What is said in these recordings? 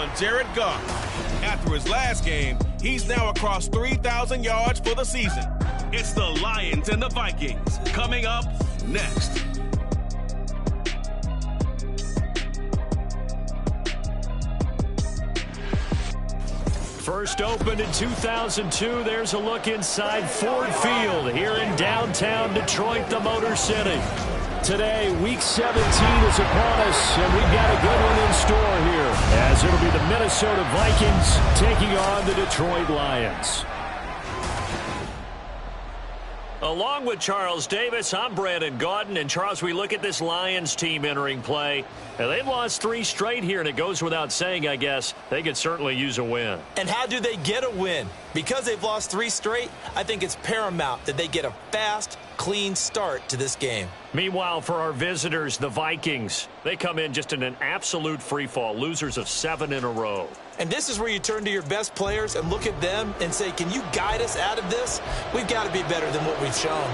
on Jared Goff. After his last game, he's now across 3,000 yards for the season. It's the Lions and the Vikings coming up next. First opened in 2002, there's a look inside Ford Field here in downtown Detroit, the Motor City. Today, Week 17 is upon us, and we've got a good one in store here, as it'll be the Minnesota Vikings taking on the Detroit Lions. Along with Charles Davis, I'm Brandon Gaudin. And, Charles, we look at this Lions team entering play. And they've lost 3 straight here, and it goes without saying, I guess, they could certainly use a win. And how do they get a win? Because they've lost 3 straight, I think it's paramount that they get a fast, clean start to this game. Meanwhile, for our visitors, the Vikings, they come in just in an absolute free fall, losers of 7 in a row. And this is where you turn to your best players and look at them and say, can you guide us out of this? We've got to be better than what we've shown.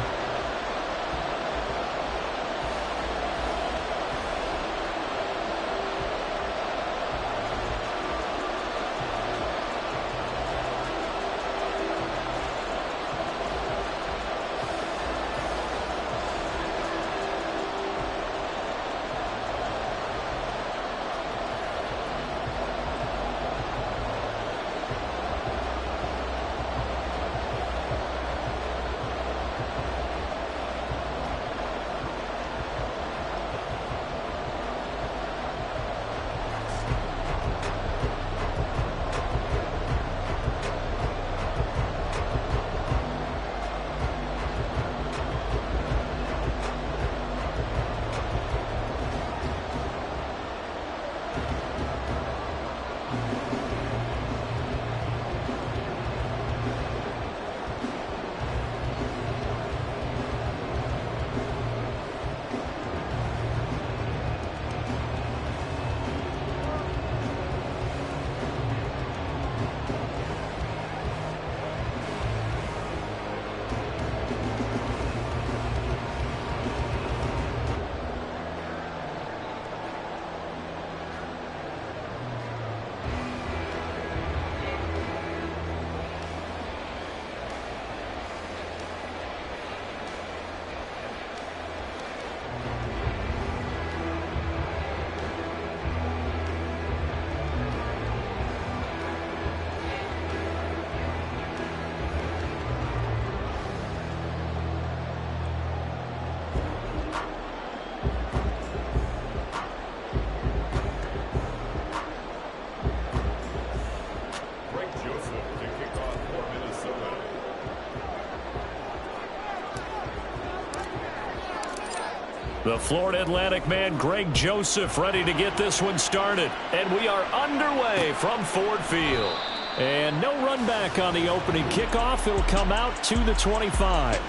The Florida Atlantic man, Greg Joseph, ready to get this one started. And we are underway from Ford Field. And no run back on the opening kickoff. It'll come out to the 25.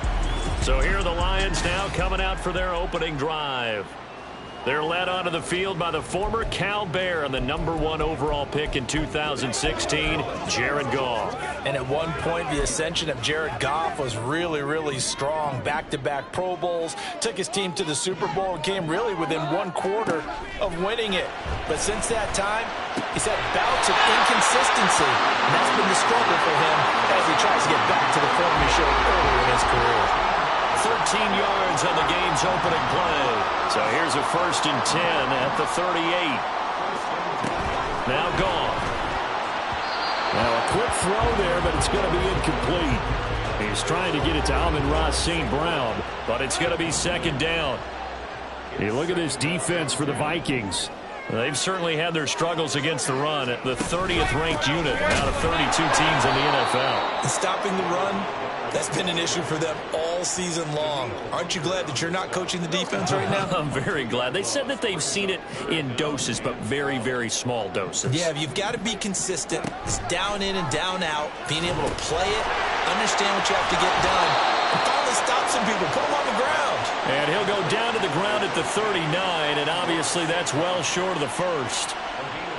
So here are the Lions now coming out for their opening drive. They're led onto the field by the former Cal Bear and the #1 overall pick in 2016, Jared Goff. And at one point, the ascension of Jared Goff was really, really strong. Back-to-back Pro Bowls, took his team to the Super Bowl, and came really within 1/4 of winning it. But since that time, he's had bouts of inconsistency, and that's been the struggle for him as he tries to get back to the form he showed earlier in his career. 13 yards on the game's opening play. So here's a 1st and 10 at the 38. Now Goff. Now a quick throw there, but it's going to be incomplete. He's trying to get it to Amon-Ra St. Brown, but it's going to be 2nd down. Hey, look at this defense for the Vikings. They've certainly had their struggles against the run at the 30th ranked unit out of 32 teams in the NFL. And stopping the run, that's been an issue for them all season long. Aren't you glad that you're not coaching the defense right now? I'm very glad. They said that they've seen it in doses, but very, very small doses. Yeah, you've got to be consistent. It's down in and down out, being able to play it, understand what you have to get done, and finally stop some people, put them on the ground. And he'll go down to the ground at the 39, and obviously that's well short of the first.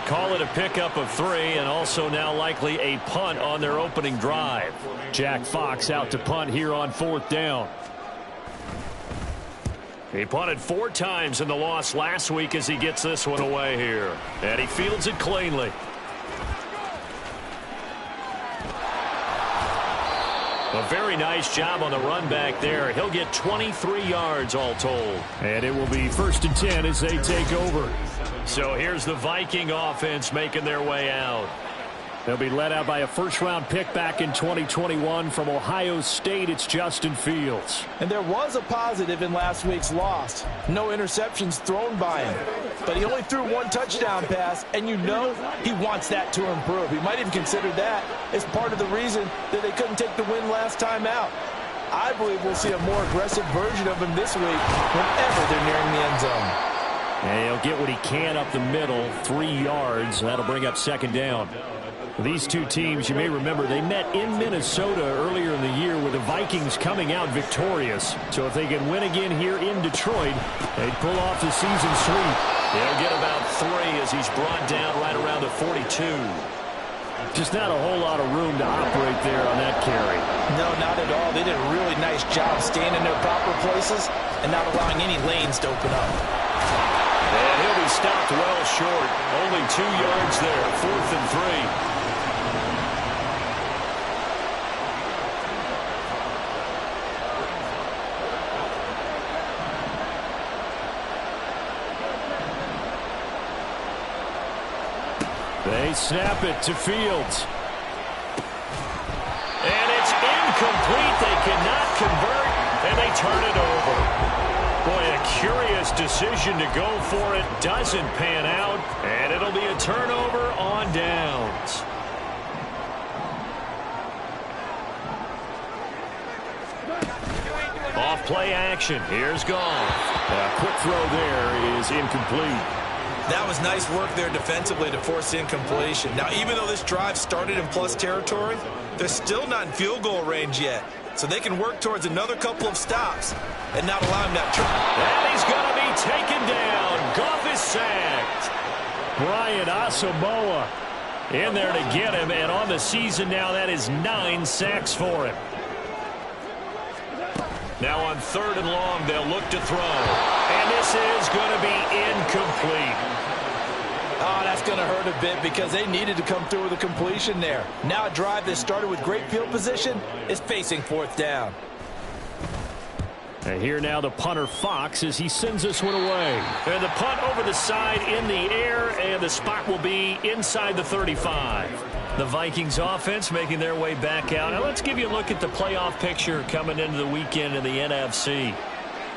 Call it a pickup of 3, and also now likely a punt on their opening drive. Jack Fox out to punt here on 4th down. He punted 4 times in the loss last week as he gets this one away here. And he fields it cleanly. A very nice job on the run back there. He'll get 23 yards all told. And it will be 1st and 10 as they take over. So here's the Viking offense making their way out. They'll be led out by a first-round pick back in 2021 from Ohio State. It's Justin Fields. And there was a positive in last week's loss. No interceptions thrown by him. But he only threw 1 touchdown pass, and you know he wants that to improve. He might even consider that as part of the reason that they couldn't take the win last time out. I believe we'll see a more aggressive version of him this week whenever they're nearing the end zone. And he'll get what he can up the middle, 3 yards. That'll bring up 2nd down. These two teams, you may remember, they met in Minnesota earlier in the year with the Vikings coming out victorious. So if they can win again here in Detroit, they'd pull off the season sweep. They'll get about 3 as he's brought down right around the 42. Just not a whole lot of room to operate there on that carry. No, not at all. They did a really nice job staying in their proper places and not allowing any lanes to open up. And he'll be stopped well short. Only 2 yards there, 4th and 3. They snap it to Fields. And it's incomplete. They cannot convert, and they turn it over. Boy, a curious decision to go for it. Doesn't pan out, and it'll be a turnover on downs. Off play action. Here's Goff. A quick throw there is incomplete. That was nice work there defensively to force incompletion. Now, even though this drive started in plus territory, they're still not in field goal range yet. So they can work towards another couple of stops and not allow him that turn. And he's going to be taken down. Goff is sacked. Brian Asamoah in there to get him. And on the season now, that is 9 sacks for him. Now on 3rd and long, they'll look to throw. And this is going to be incomplete. Oh, that's going to hurt a bit because they needed to come through with a completion there. Now a drive that started with great field position is facing 4th down. And here now the punter Fox as he sends this one away. And the punt over the side in the air, and the spot will be inside the 35. The Vikings offense making their way back out. Now let's give you a look at the playoff picture coming into the weekend in the NFC.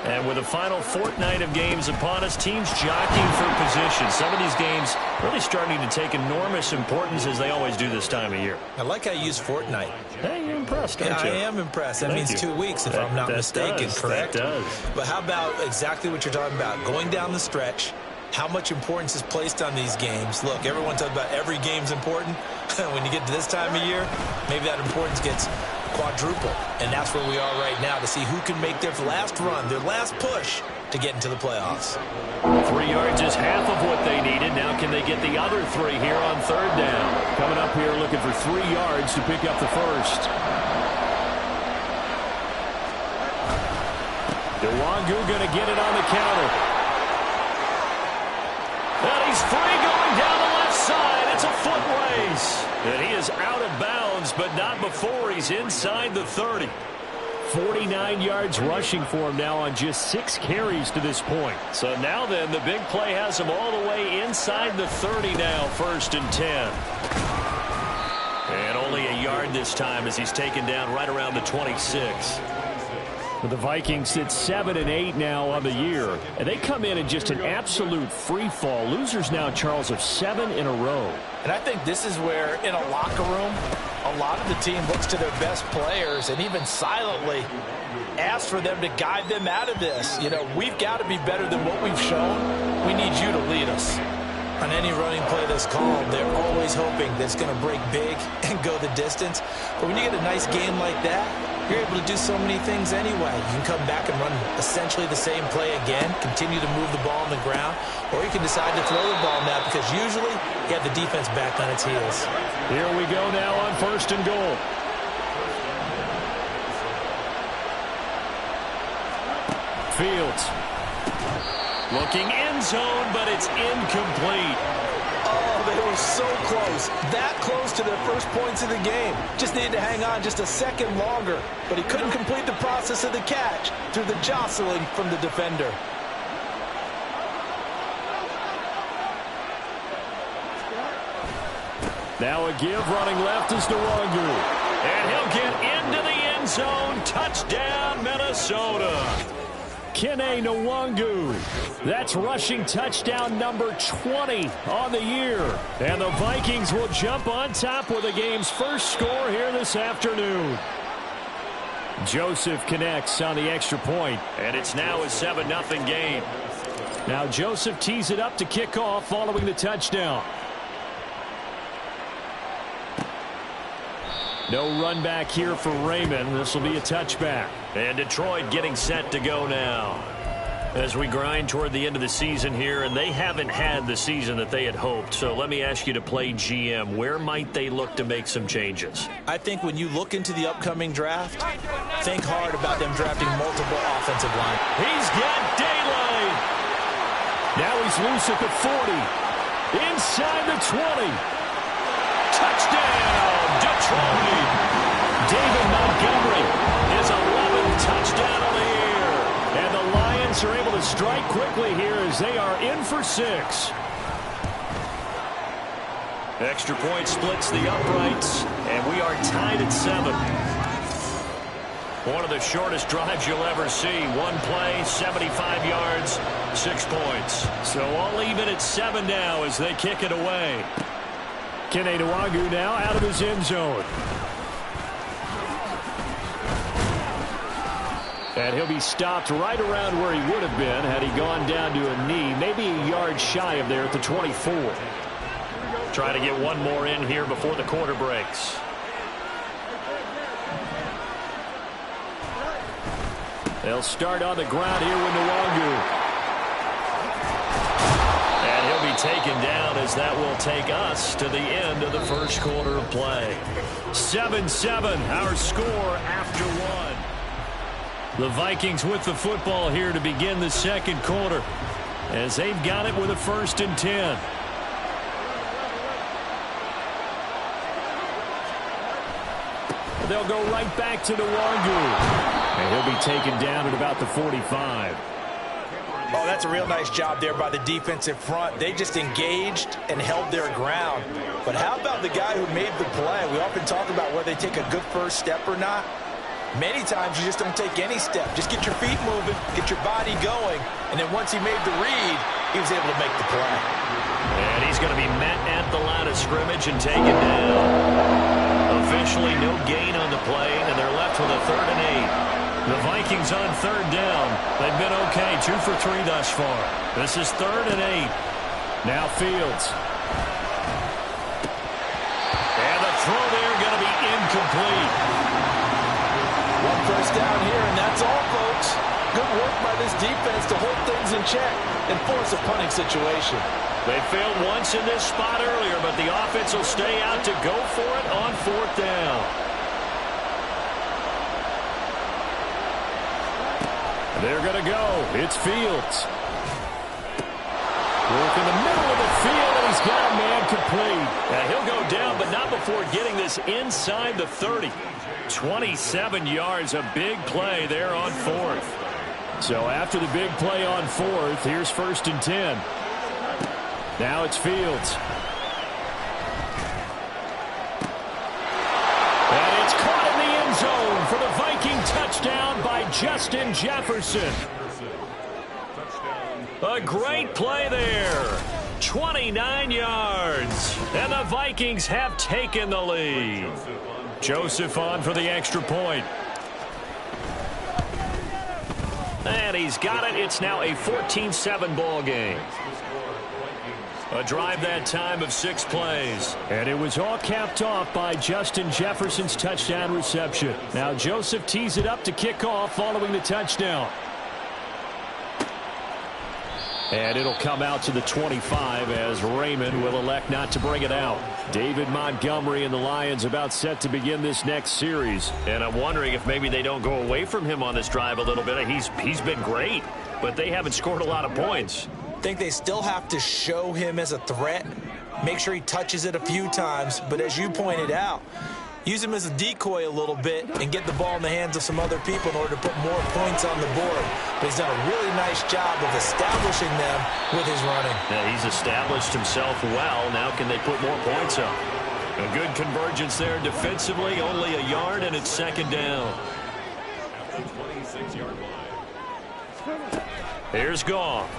And with the final fortnight of games upon us, teams jockeying for position. Some of these games really starting to take enormous importance as they always do this time of year. I like how you use fortnight. Hey, you're impressed, aren't you? I am impressed. That means 2 weeks if I'm not mistaken, correct? That does. But how about exactly what you're talking about? Going down the stretch, how much importance is placed on these games. Look, everyone talks about every game's important. When you get to this time of year, maybe that importance gets quadruple. And that's where we are right now to see who can make their last run, their last push to get into the playoffs. 3 yards is half of what they needed. Now can they get the other 3 here on 3rd down? Coming up here looking for 3 yards to pick up the first. Nwangu going to get it on the counter. And he's free going down the left side. It's a foot race. And he is out of bounds, but not before he's inside the 30. 49 yards rushing for him now on just 6 carries to this point. So now then, the big play has him all the way inside the 30 now, 1st and 10. And only a yard this time as he's taken down right around the 26. The Vikings sit 7-8 now on the year, and they come in just an absolute free fall. Losers now, Charles, of 7 in a row. And I think this is where, in a locker room, a lot of the team looks to their best players and even silently asks for them to guide them out of this. You know, we've got to be better than what we've shown. We need you to lead us. On any running play that's called, they're always hoping that it's going to break big and go the distance. But when you get a nice game like that, you're able to do so many things anyway. You can come back and run essentially the same play again, continue to move the ball on the ground, or you can decide to throw the ball now because usually you have the defense back on its heels. Here we go now on 1st and goal. Fields looking end zone, but it's incomplete. Oh, they were so close, that close to their first points of the game. Just needed to hang on just a second longer, but he couldn't complete the process of the catch through the jostling from the defender. Now a give running left is Nwangu. And he'll get into the end zone. Touchdown, Minnesota. Kene Nwangu. That's rushing touchdown number 20 on the year. And the Vikings will jump on top with the game's first score here this afternoon. Joseph connects on the extra point. And it's now a 7-0 game. Now Joseph tees it up to kick off following the touchdown. No run back here for Raymond. This will be a touchback. And Detroit getting set to go now. As we grind toward the end of the season here, and they haven't had the season that they had hoped. So let me ask you to play GM. Where might they look to make some changes? I think when you look into the upcoming draft, think hard about them drafting multiple offensive line. He's got daylight. Now he's loose at the 40. Inside the 20. Touchdown, Detroit. David Montgomery, his 11th touchdown of the year. And the Lions are able to strike quickly here as they are in for 6. Extra point splits the uprights, and we are tied at 7. One of the shortest drives you'll ever see. One play, 75 yards, 6 points. So all even at 7 now as they kick it away. Kene Nwangu now out of his end zone. And he'll be stopped right around where he would have been had he gone down to a knee, maybe a yard shy of there at the 24. Try to get one more in here before the quarter breaks. They'll start on the ground here with Nwangu. And he'll be taken down as that will take us to the end of the first quarter of play. 7-7, our score after 1. The Vikings with the football here to begin the second quarter as they've got it with a 1st and 10. They'll go right back to Nwangu. And he'll be taken down at about the 45. Oh, that's a real nice job there by the defensive front. They just engaged and held their ground. But how about the guy who made the play? We often talk about whether they take a good first step or not. Many times you just don't take any step. Just get your feet moving, get your body going, and then once he made the read, he was able to make the play. And he's going to be met at the line of scrimmage and taken down. Officially no gain on the play, and they're left with a 3rd and 8. The Vikings on 3rd down. They've been okay, 2 for 3 thus far. This is 3rd and 8. Now Fields. And the throw there going to be incomplete. One first down here, and that's all, folks. Good work by this defense to hold things in check and force a punting situation. They failed once in this spot earlier, but the offense will stay out to go for it on 4th down. They're going to go. It's Fields. Work in the middle of the field, and he's got a man complete. And he'll go down, but not before getting this inside the 30. 27 yards, a big play there on 4th. So after the big play on 4th, here's 1st and 10. Now it's Fields. And it's caught in the end zone for the Viking touchdown by Justin Jefferson. A great play there. 29 yards. And the Vikings have taken the lead. Joseph on for the extra point. And he's got it. It's now a 14-7 ball game. A drive that time of 6 plays. And it was all capped off by Justin Jefferson's touchdown reception. Now Joseph tees it up to kick off following the touchdown. And it'll come out to the 25 as Raymond will elect not to bring it out. David Montgomery and the Lions about set to begin this next series. And I'm wondering if maybe they don't go away from him on this drive a little bit. He's been great, but they haven't scored a lot of points. I think they still have to show him as a threat. make sure he touches it a few times, but as you pointed out, use him as a decoy a little bit and get the ball in the hands of some other people in order to put more points on the board. But he's done a really nice job of establishing them with his running. Yeah, he's established himself well. Now can they put more points up? A good convergence there defensively, only a yard, and it's second down. Here's Goff.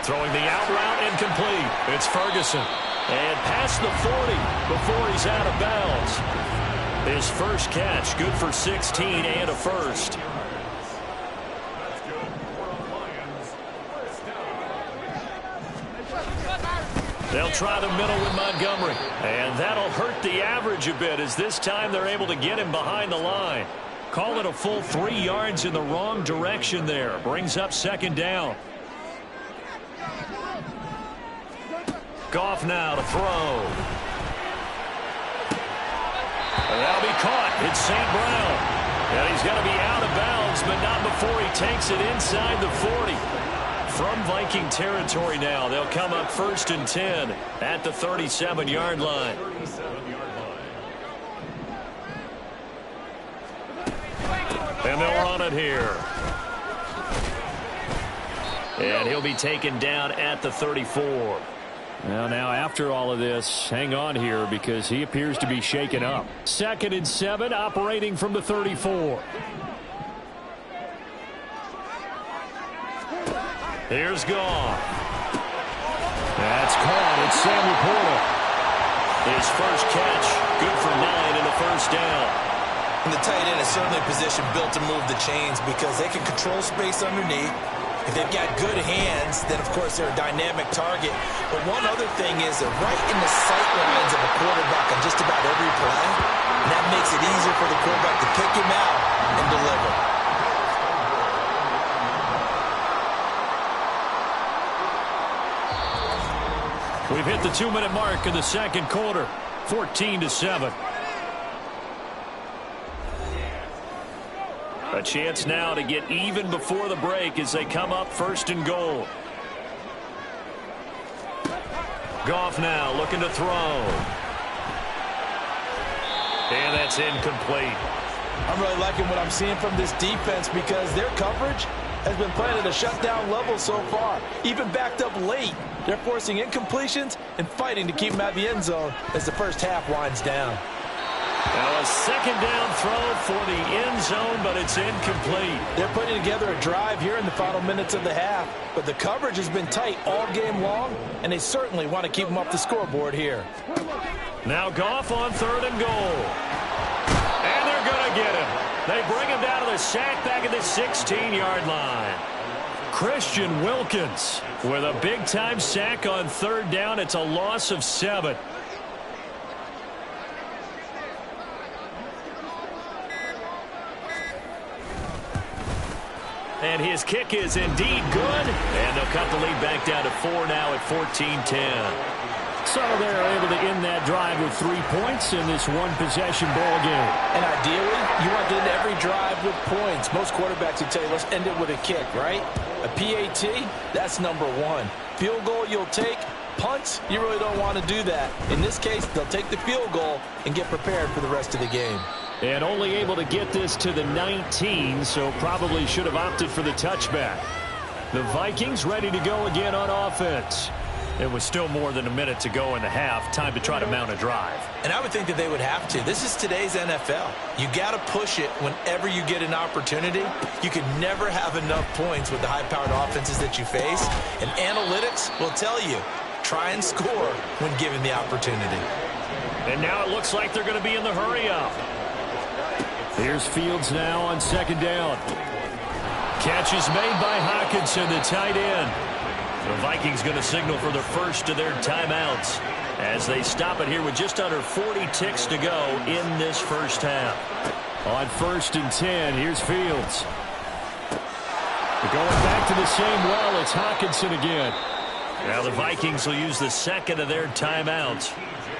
Throwing the out route incomplete. It's Ferguson. And past the 40 before he's out of bounds. His first catch, good for 16 and a first. They'll try the middle with Montgomery. And that'll hurt the average a bit, as this time they're able to get him behind the line. Call it a full 3 yards in the wrong direction there. Brings up second down. Goff now to throw. And that'll be caught. It's St. Brown. And he's got to be out of bounds, but not before he takes it inside the 40. From Viking territory now, they'll come up 1st and 10 at the 37-yard line. And they'll run it here. And he'll be taken down at the 34. Now after all of this, hang on here because he appears to be shaken up. 2nd and 7, operating from the 34. Here's Goff. That's caught. It's Sam Laporta. His first catch, good for 9 and a first down. And the tight end is certainly a position built to move the chains because they can control space underneath. If they've got good hands, then, of course, they're a dynamic target. But one other thing is they're right in the sight lines of a quarterback on just about every play. And that makes it easier for the quarterback to pick him out and deliver. We've hit the 2-minute mark in the second quarter. 14-7. A chance now to get even before the break as they come up 1st and goal. Goff now looking to throw. And that's incomplete. I'm really liking what I'm seeing from this defense because their coverage has been playing at a shutdown level so far. Even backed up late, they're forcing incompletions and fighting to keep them out of the end zone as the first half winds down. Now a second down throw for the end zone, but it's incomplete. They're putting together a drive here in the final minutes of the half, but the coverage has been tight all game long, and they certainly want to keep them off the scoreboard here. Now Goff on 3rd and goal. And they're going to get him. They bring him down to the sack back at the 16-yard line. Christian Wilkins with a big-time sack on 3rd down. It's a loss of 7. And his kick is indeed good. And they'll cut the lead back down to 4 now at 14-10. So they're able to end that drive with 3 points in this one-possession ball game. And ideally, you want to end every drive with points. Most quarterbacks would tell you, let's end it with a kick, right? A PAT, that's number 1. Field goal you'll take. Punts, you really don't want to do that. In this case, they'll take the field goal and get prepared for the rest of the game. And only able to get this to the 19, so probably should have opted for the touchback. The Vikings ready to go again on offense. It was still more than a minute to go in the half. Time to try to mount a drive. And I would think that they would have to. This is today's NFL. You got to push it whenever you get an opportunity. You can never have enough points with the high-powered offenses that you face. And analytics will tell you, try and score when given the opportunity. And now it looks like they're going to be in the hurry-up. Here's Fields now on 2nd down. Catch is made by Hockenson, the tight end. The Vikings going to signal for the first of their timeouts as they stop it here with just under 40 ticks to go in this first half. On 1st and 10, here's Fields. Going back to the same well, it's Hockenson again. Now the Vikings will use the second of their timeouts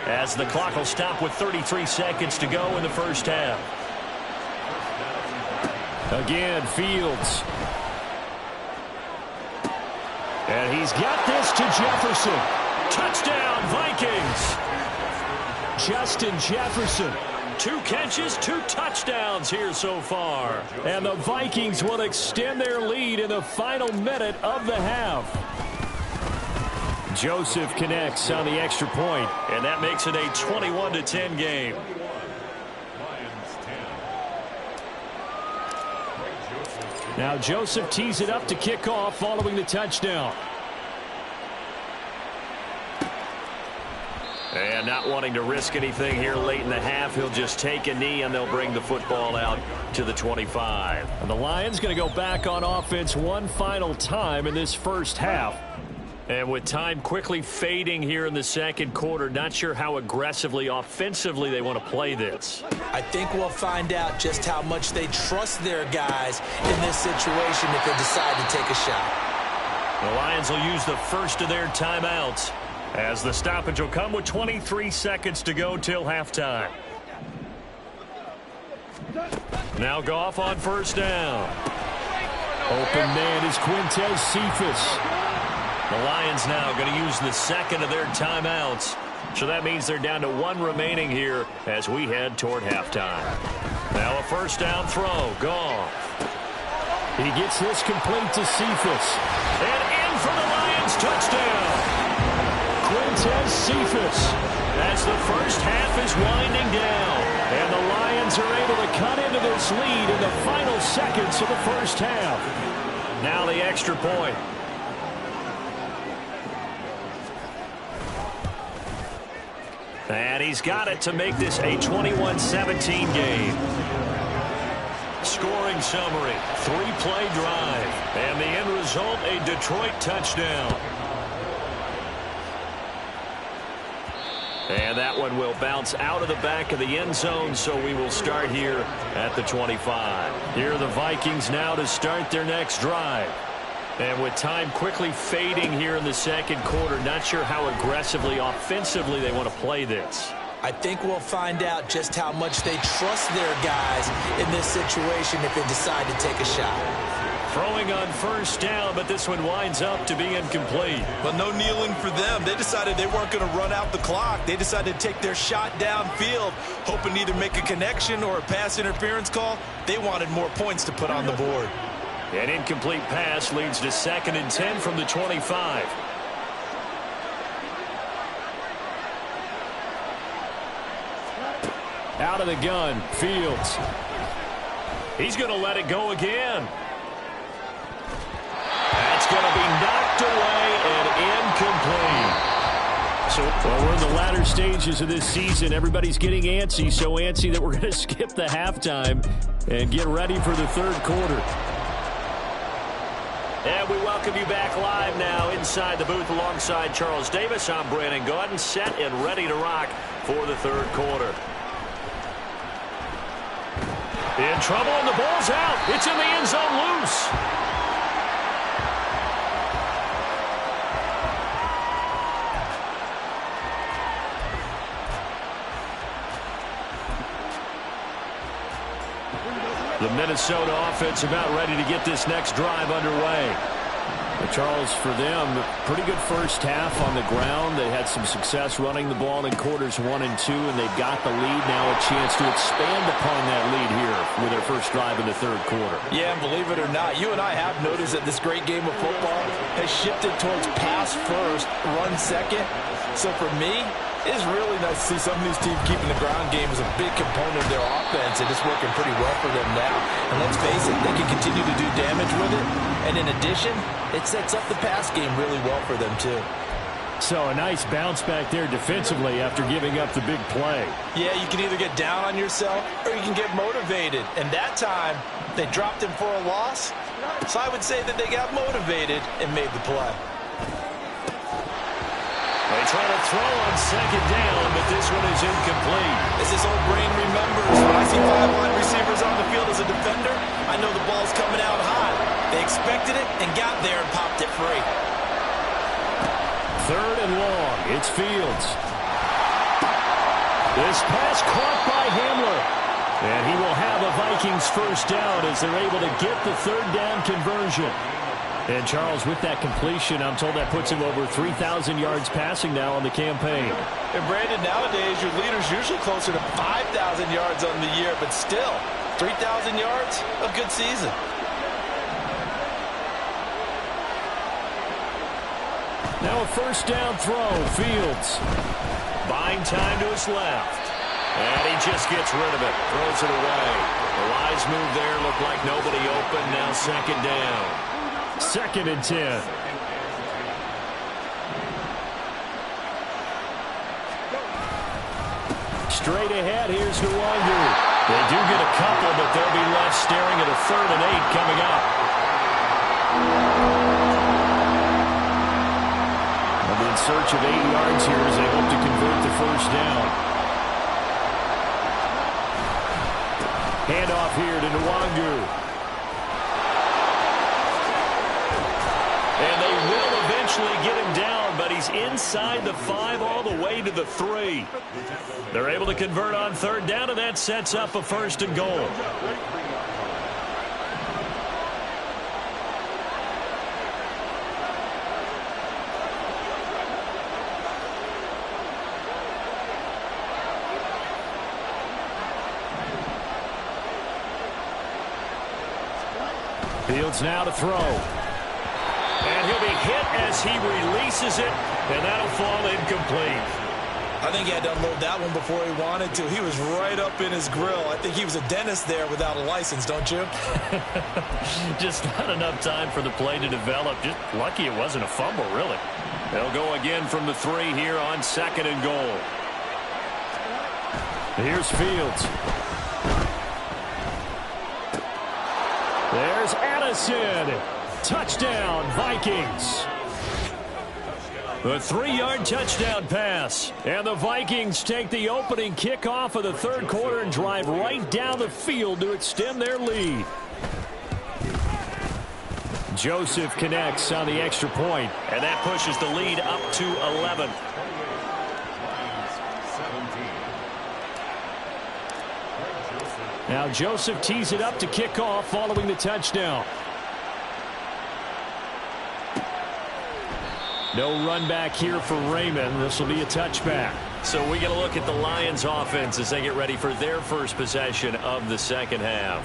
as the clock will stop with 33 seconds to go in the first half. Again, Fields. And he's got this to Jefferson. Touchdown, Vikings. Justin Jefferson. 2 catches, 2 touchdowns here so far. And the Vikings will extend their lead in the final minute of the half. Joseph connects on the extra point, and that makes it a 21-10 game. Now Joseph tees it up to kick off following the touchdown. And not wanting to risk anything here late in the half, he'll just take a knee and they'll bring the football out to the 25. And the Lions going to go back on offense one final time in this first half. And with time quickly fading here in the second quarter, not sure how aggressively, offensively they want to play this. I think we'll find out just how much they trust their guys in this situation if they decide to take a shot. The Lions will use the first of their timeouts, as the stoppage will come with 23 seconds to go till halftime. Now Goff on first down. Open man is Quintez Cephas. The Lions now going to use the second of their timeouts. So that means they're down to 1 remaining here as we head toward halftime. Now a first down throw. Goff. He gets this complete to Cephas. And in for the Lions touchdown. Quintez Cephas, as the first half is winding down, and the Lions are able to cut into this lead in the final seconds of the first half. Now the extra point. And he's got it to make this a 21-17 game. Scoring summary, 3-play drive, and the end result, a Detroit touchdown. And that one will bounce out of the back of the end zone, so we will start here at the 25. Here are the Vikings now to start their next drive. And with time quickly fading here in the second quarter, not sure how aggressively, offensively they want to play this. I think we'll find out just how much they trust their guys in this situation if they decide to take a shot. Throwing on first down, but this one winds up to be incomplete. But no kneeling for them. They decided they weren't going to run out the clock. They decided to take their shot downfield, hoping to either make a connection or a pass interference call. They wanted more points to put on the board. An incomplete pass leads to 2nd and 10 from the 25. Out of the gun, Fields. He's going to let it go again. That's going to be knocked away and incomplete. So well, we're in the latter stages of this season. Everybody's getting antsy, so antsy that we're going to skip the halftime and get ready for the third quarter. And we welcome you back live now inside the booth alongside Charles Davis. I'm Brandon Gaudin, set and ready to rock for the third quarter. In trouble, and the ball's out. It's in the end zone loose. The Minnesota offense about ready to get this next drive underway. Charles, for them, pretty good first half on the ground. They had some success running the ball in quarters 1 and 2, and they've got the lead now, a chance to expand upon that lead here with their first drive in the third quarter. Yeah, and believe it or not, you and I have noticed that this great game of football has shifted towards pass first, run second. So for me, it's really nice to see some of these teams keeping the ground game as a big component of their offense, and it's working pretty well for them now. And let's face it, they can continue to do damage with it. And in addition, it sets up the pass game really well for them, too. So a nice bounce back there defensively after giving up the big play. Yeah, you can either get down on yourself or you can get motivated. And that time, they dropped him for a loss. So I would say that they got motivated and made the play. They try to throw on second down, but this one is incomplete. As this old brain remembers, when I see 5 wide receivers on the field as a defender, I know the ball's coming out hot. They expected it and got there and popped it free. Third and long. It's Fields. This pass caught by Hamler. And he will have a Vikings first down as they're able to get the third down conversion. And Charles, with that completion, I'm told that puts him over 3,000 yards passing now on the campaign. And Brandon, nowadays your leader's usually closer to 5,000 yards on the year, but still, 3,000 yards, a good season. Now a first down throw, Fields. Buying time to his left. And he just gets rid of it, throws it away. The wise move there, looked like nobody open, now second down. 2nd and 10. Straight ahead, here's Nwangu. They do get a couple, but they'll be left staring at a 3rd and 8 coming up. They'll be in search of 8 yards here as they hope to convert the first down. Handoff here to Nwangu. And they will eventually get him down, but he's inside the 5 all the way to the 3. They're able to convert on 3rd down, and that sets up a 1st and goal. Fields now to throw. And he'll be hit as he releases it, and that'll fall incomplete. I think he had to unload that one before he wanted to. He was right up in his grill. I think he was a dentist there without a license, don't you? Just not enough time for the play to develop. Just lucky it wasn't a fumble, really. They'll go again from the 3 here on 2nd and goal. Here's Fields. There's Addison. Touchdown, Vikings. A 3-yard touchdown pass. And the Vikings take the opening kickoff of the 3rd quarter and drive right down the field to extend their lead. Joseph connects on the extra point, and that pushes the lead up to 11. Now Joseph tees it up to kick off following the touchdown. No run back here for Raymond. This will be a touchback. So we get a look at the Lions offense as they get ready for their first possession of the second half.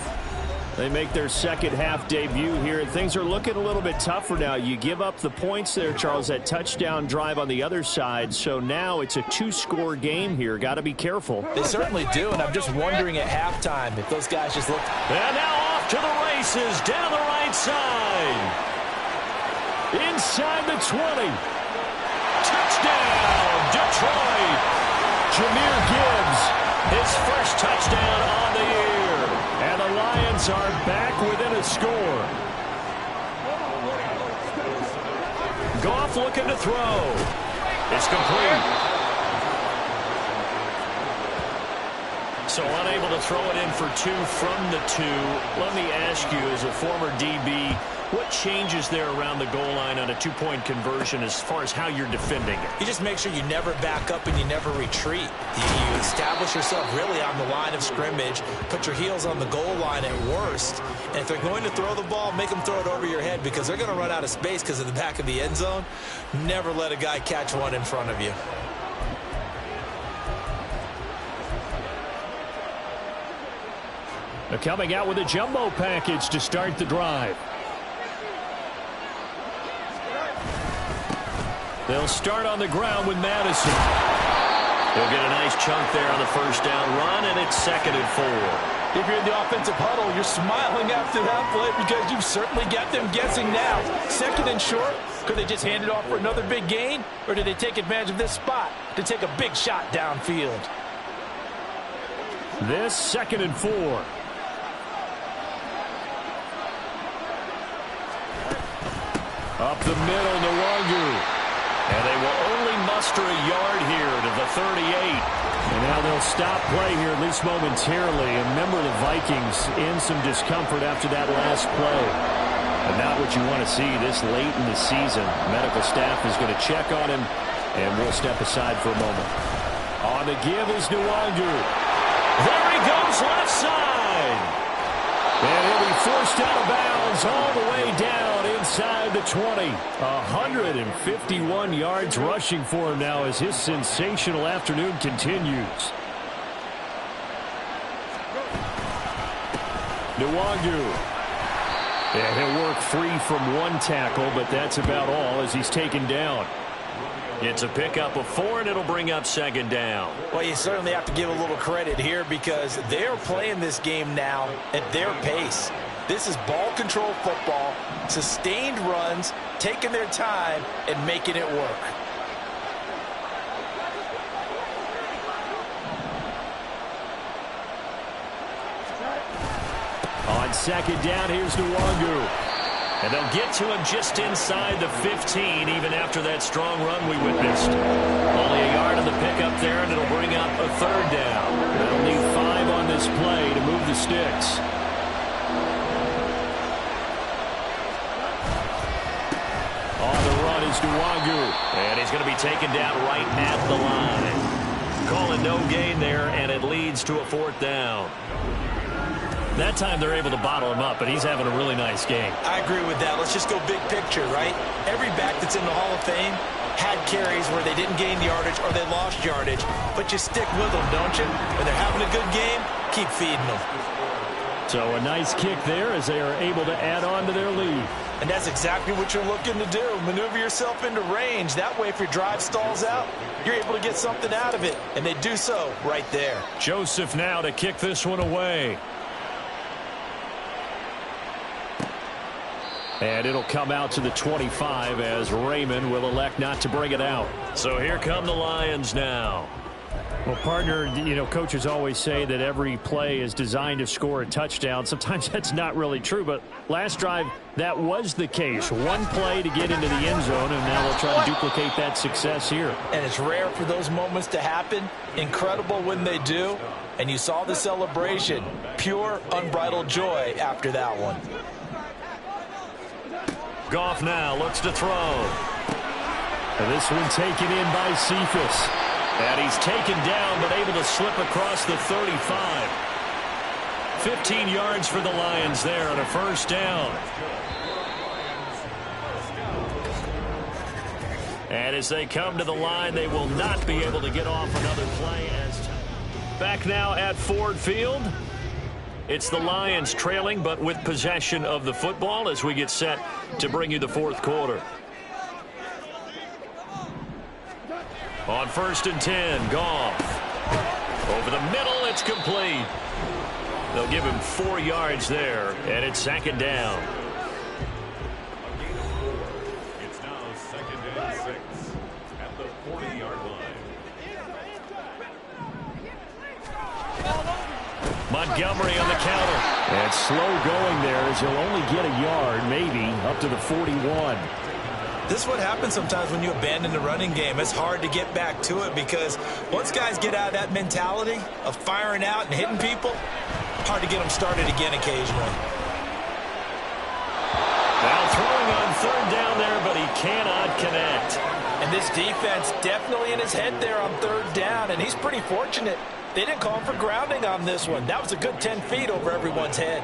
They make their second half debut here, and things are looking a little bit tougher now. You give up the points there, Charles, that touchdown drive on the other side. So now it's a 2-score game here. Got to be careful. They certainly do, and I'm just wondering at halftime if those guys just look. And now off to the races down the right side. Inside the 20. Touchdown, Detroit. Jahmyr Gibbs, his first touchdown on the year. And the Lions are back within a score. Goff looking to throw. It's complete. So unable to throw it in for 2 from the 2. Let me ask you, as a former DB, what changes there around the goal line on a 2-point conversion as far as how you're defending it? You just make sure you never back up and you never retreat. You establish yourself really on the line of scrimmage, put your heels on the goal line at worst, and if they're going to throw the ball, make them throw it over your head because they're going to run out of space because of the back of the end zone. Never let a guy catch one in front of you. They're coming out with a jumbo package to start the drive. They'll start on the ground with Madison. They'll get a nice chunk there on the first down run, and it's 2nd and 4. If you're in the offensive huddle, you're smiling after that play because you've certainly got them guessing now. 2nd and short, could they just hand it off for another big gain, or did they take advantage of this spot to take a big shot downfield? This 2nd and 4. Up the middle, Nwangu. And they will only muster a yard here to the 38. And now they'll stop play here, at least momentarily. And remember, the Vikings in some discomfort after that last play. And not what you want to see this late in the season. Medical staff is going to check on him, and we'll step aside for a moment. On the give is Nwangu. There he goes, left side. And he'll be forced out of bounds all the way down inside the 20. 151 yards rushing for him now as his sensational afternoon continues. Nwangu. And he'll work free from one tackle, but that's about all as he's taken down. It's a pickup of 4, and it'll bring up second down. Well, you certainly have to give a little credit here because they're playing this game now at their pace. This is ball control football, sustained runs, taking their time, and making it work. On second down, here's Nwangu. And they'll get to him just inside the 15, even after that strong run we witnessed. Only a yard of the pickup there, and it'll bring up a third down. They'll need 5 on this play to move the sticks. On the run is Nwangu. And he's going to be taken down right at the line. Calling no gain there, and it leads to a 4th down. That time they're able to bottle him up, but he's having a really nice game. I agree with that. Let's just go big picture, right? Every back that's in the Hall of Fame had carries where they didn't gain yardage or they lost yardage, but you stick with them, don't you? When they're having a good game, keep feeding them. So a nice kick there as they are able to add on to their lead. And that's exactly what you're looking to do. Maneuver yourself into range. That way, if your drive stalls out, you're able to get something out of it. And they do so right there. Joseph now to kick this one away. And it'll come out to the 25 as Raymond will elect not to bring it out. So here come the Lions now. Well, partner, you know, coaches always say that every play is designed to score a touchdown. Sometimes that's not really true, but last drive, that was the case. One play to get into the end zone, and now they'll try to duplicate that success here. And it's rare for those moments to happen. Incredible when they do. And you saw the celebration. Pure, unbridled joy after that one. Goff now looks to throw. And this one taken in by Cephas. And he's taken down but able to slip across the 35. 15 yards for the Lions there on a first down. And as they come to the line, they will not be able to get off another play. Back now at Ford Field. It's the Lions trailing, but with possession of the football as we get set to bring you the 4th quarter. On 1st and 10, Goff. Over the middle, it's complete. They'll give him 4 yards there, and it's 2nd down. It's now 2nd and 6 at the 40-yard line. Montgomery on the counter. And slow going there as he'll only get a yard, maybe, up to the 41. This is what happens sometimes when you abandon the running game. It's hard to get back to it because once guys get out of that mentality of firing out and hitting people, hard to get them started again occasionally. Now throwing on 3rd down there, but he cannot connect. And this defense definitely in his head there on 3rd down, and he's pretty fortunate. They didn't call him for grounding on this one. That was a good 10 feet over everyone's head.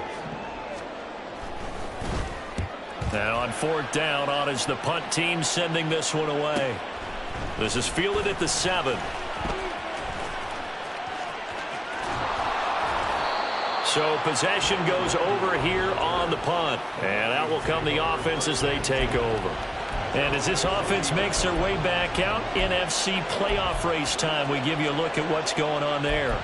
Now on 4th down, on is the punt team sending this one away. This is fielded at the 7. So possession goes over here on the punt. And out will come the offense as they take over. And as this offense makes their way back out, NFC playoff race time, we give you a look at what's going on there.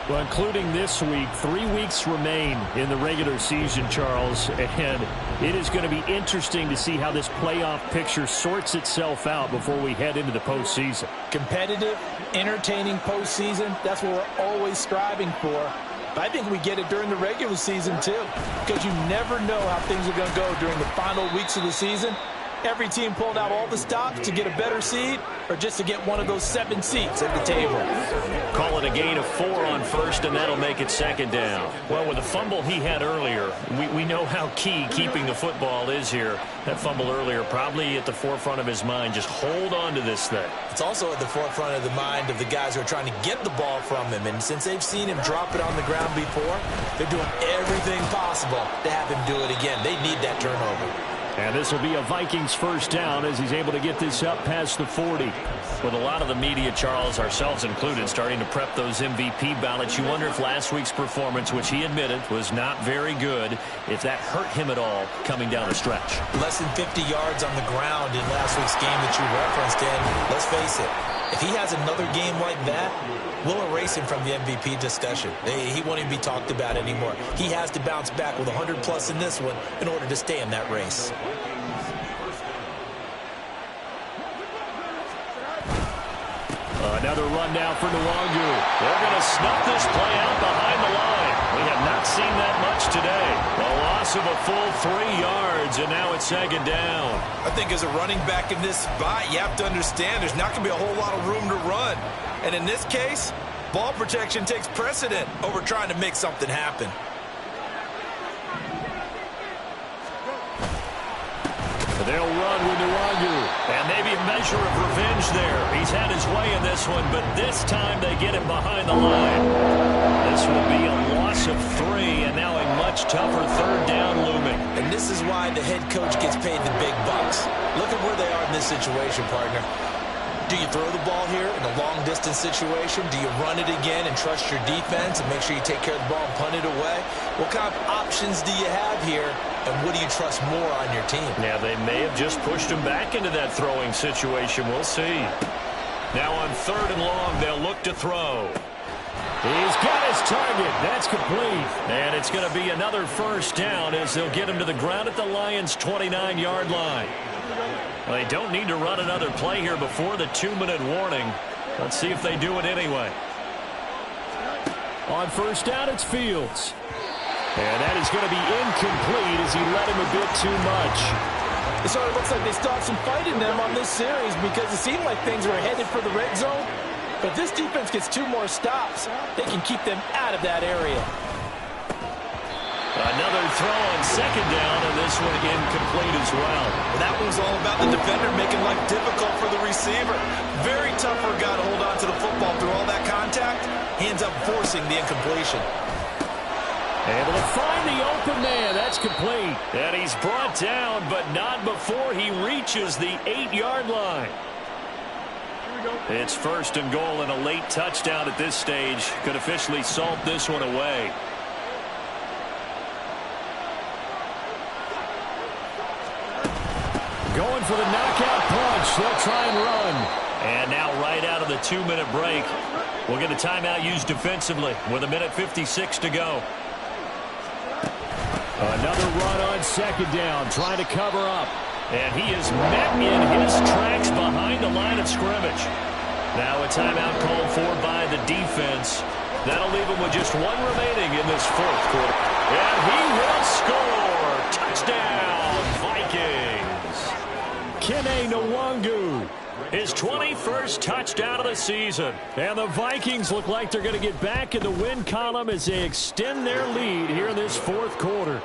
Well, including this week, 3 weeks remain in the regular season, Charles, and it is going to be interesting to see how this playoff picture sorts itself out before we head into the postseason. Competitive, entertaining postseason, that's what we're always striving for. But I think we get it during the regular season, too, because you never know how things are going to go during the final weeks of the season. Every team pulling out all the stops to get a better seed or just to get one of those 7 seats at the table. Call it a gain of 4 on first, and that'll make it second down. Well, with the fumble he had earlier, we know how key keeping the football is here. That fumble earlier probably at the forefront of his mind. Just hold on to this thing. It's also at the forefront of the mind of the guys who are trying to get the ball from him. And since they've seen him drop it on the ground before, they're doing everything possible to have him do it again. They need that turnover. And this will be a Vikings first down as he's able to get this up past the 40. With a lot of the media, Charles, ourselves included, starting to prep those MVP ballots, you wonder if last week's performance, which he admitted was not very good, if that hurt him at all coming down the stretch. Less than 50 yards on the ground in last week's game that you referenced, and let's face it, if he has another game like that, we'll erase him from the MVP discussion. He won't even be talked about anymore. He has to bounce back with 100-plus in this one in order to stay in that race. Another run now for Nwangu. They're going to snuff this play out behind the line. We have not seen that much today. A loss of a full 3 yards, and now it's second down. I think as a running back in this spot, you have to understand there's not going to be a whole lot of room to run. And in this case, ball protection takes precedent over trying to make something happen. They'll run with Nwangu. And maybe a measure of revenge there. He's had his way in this one, but this time they get him behind the line. This will be a loss of 3, and now a much tougher third down looming. And this is why the head coach gets paid the big bucks. Look at where they are in this situation, partner. Do you throw the ball here in a long-distance situation? Do you run it again and trust your defense and make sure you take care of the ball and punt it away? What kind of options do you have here, and what do you trust more on your team? Yeah, they may have just pushed him back into that throwing situation. We'll see. Now on 3rd and long, they'll look to throw. He's got his target. That's complete. And it's going to be another first down as they'll get him to the ground at the Lions' 29-yard line. Well, they don't need to run another play here before the 2-minute warning. Let's see if they do it anyway. On first down, it's Fields. And that is going to be incomplete as he let him a bit too much. It sort of looks like they stopped some fight in them on this series because it seemed like things were headed for the red zone. But this defense gets 2 more stops. They can keep them out of that area. Another throw on second down, and this one incomplete as well. That one was all about the defender making life difficult for the receiver. Very tough for a guy to hold on to the football through all that contact. He ends up forcing the incompletion. Able to find the open man. That's complete. And he's brought down, but not before he reaches the 8-yard line. It's 1st and goal, and a late touchdown at this stage could officially salt this one away. Going for the knockout punch. They'll try and run. And now right out of the 2-minute break, we'll get a timeout used defensively with 1:56 to go. Another run on second down, trying to cover up. And he is met in his tracks behind the line of scrimmage. Now a timeout called for by the defense. That'll leave him with just 1 remaining in this 4th quarter. And he will score. Touchdown, Vikings. Kene Nwangu, his 21st touchdown of the season. And the Vikings look like they're going to get back in the win column as they extend their lead here in this 4th quarter.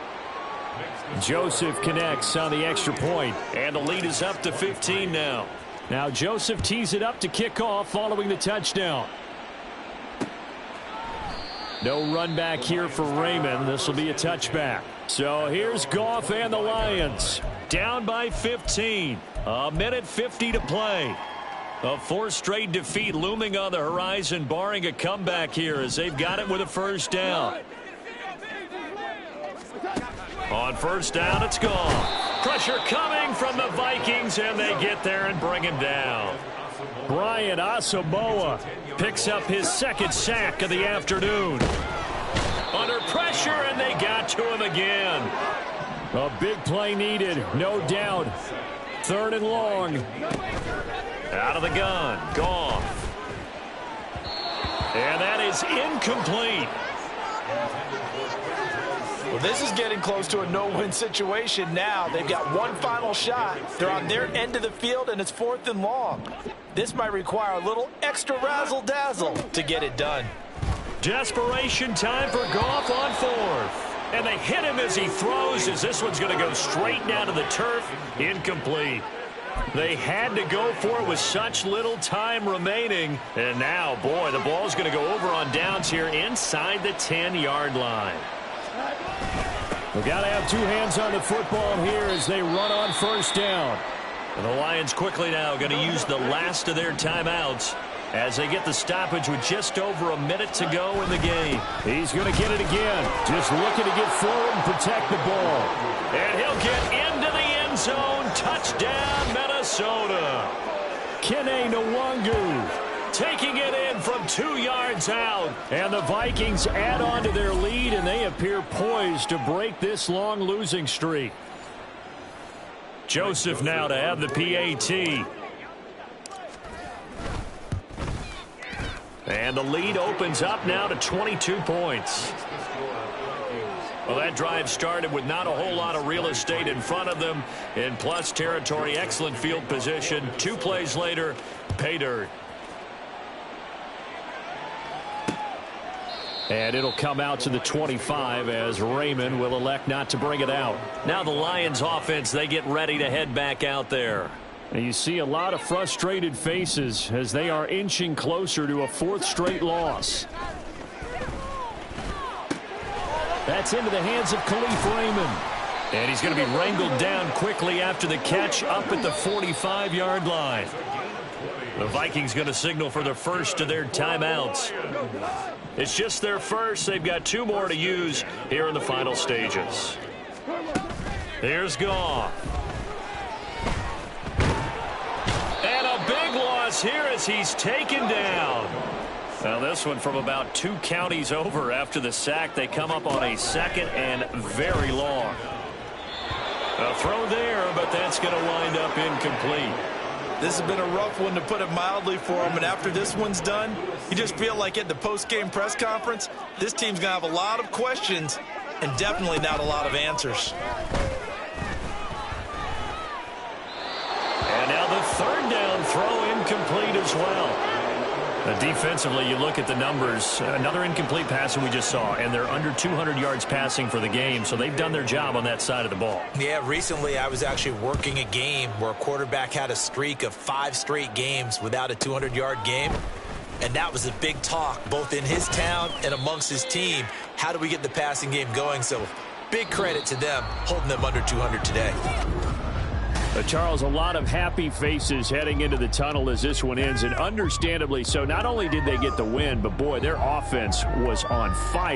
Joseph connects on the extra point, and the lead is up to 15 now. Now Joseph tees it up to kick off following the touchdown. No run back here for Raymond. This will be a touchback. So here's Goff and the Lions. Down by 15. 1:50 to play. A 4th straight defeat looming on the horizon, barring a comeback here as they've got it with a first down. On first down, it's gone. Pressure coming from the Vikings, and they get there and bring him down. Brian Asamoah picks up his 2nd sack of the afternoon. Under pressure, and they got to him again. A big play needed, no doubt. 3rd and long. Out of the gun, Goff. And that is incomplete. Well, this is getting close to a no-win situation now. They've got one final shot. They're on their end of the field, and it's 4th and long. This might require a little extra razzle-dazzle to get it done. Desperation time for Goff on 4th. And they hit him as he throws, as this one's going to go straight down to the turf. Incomplete. They had to go for it with such little time remaining. And now, boy, the ball's going to go over on downs here inside the 10-yard line. We've got to have two hands on the football here as they run on 1st down. And the Lions quickly now going to use the last of their timeouts as they get the stoppage with just over a minute to go in the game. He's going to get it again. Just looking to get forward and protect the ball. And he'll get into the end zone. Touchdown, Minnesota. Kene Nwangu taking it in from 2 yards out. And the Vikings add on to their lead, and they appear poised to break this long losing streak. Joseph now to have the PAT. And the lead opens up now to 22 points. Well, that drive started with not a whole lot of real estate in front of them. In plus territory, excellent field position. 2 plays later, pay dirt. And it'll come out to the 25 as Raymond will elect not to bring it out. Now the Lions offense, they get ready to head back out there. And you see a lot of frustrated faces as they are inching closer to a 4th straight loss. That's into the hands of Khalif Raymond. And he's going to be wrangled down quickly after the catch up at the 45-yard line. The Vikings going to signal for the first of their timeouts. It's just their first. They've got 2 more to use here in the final stages. Here's Goff. And a big loss here as he's taken down. Now this one from about 2 counties over after the sack. They come up on a 2nd and very long. A throw there, but that's going to wind up incomplete. This has been a rough one, to put it mildly, for him. And after this one's done, you just feel like at the post-game press conference, this team's going to have a lot of questions and definitely not a lot of answers. And now the 3rd down throw incomplete as well. Defensively, you look at the numbers. Another incomplete pass that we just saw, and they're under 200 yards passing for the game, so they've done their job on that side of the ball. Yeah, recently I was actually working a game where a quarterback had a streak of 5 straight games without a 200-yard game, and that was a big talk both in his town and amongst his team. How do we get the passing game going? So big credit to them holding them under 200 today. Charles, a lot of happy faces heading into the tunnel as this one ends, and understandably so. Not only did they get the win, but boy, their offense was on fire.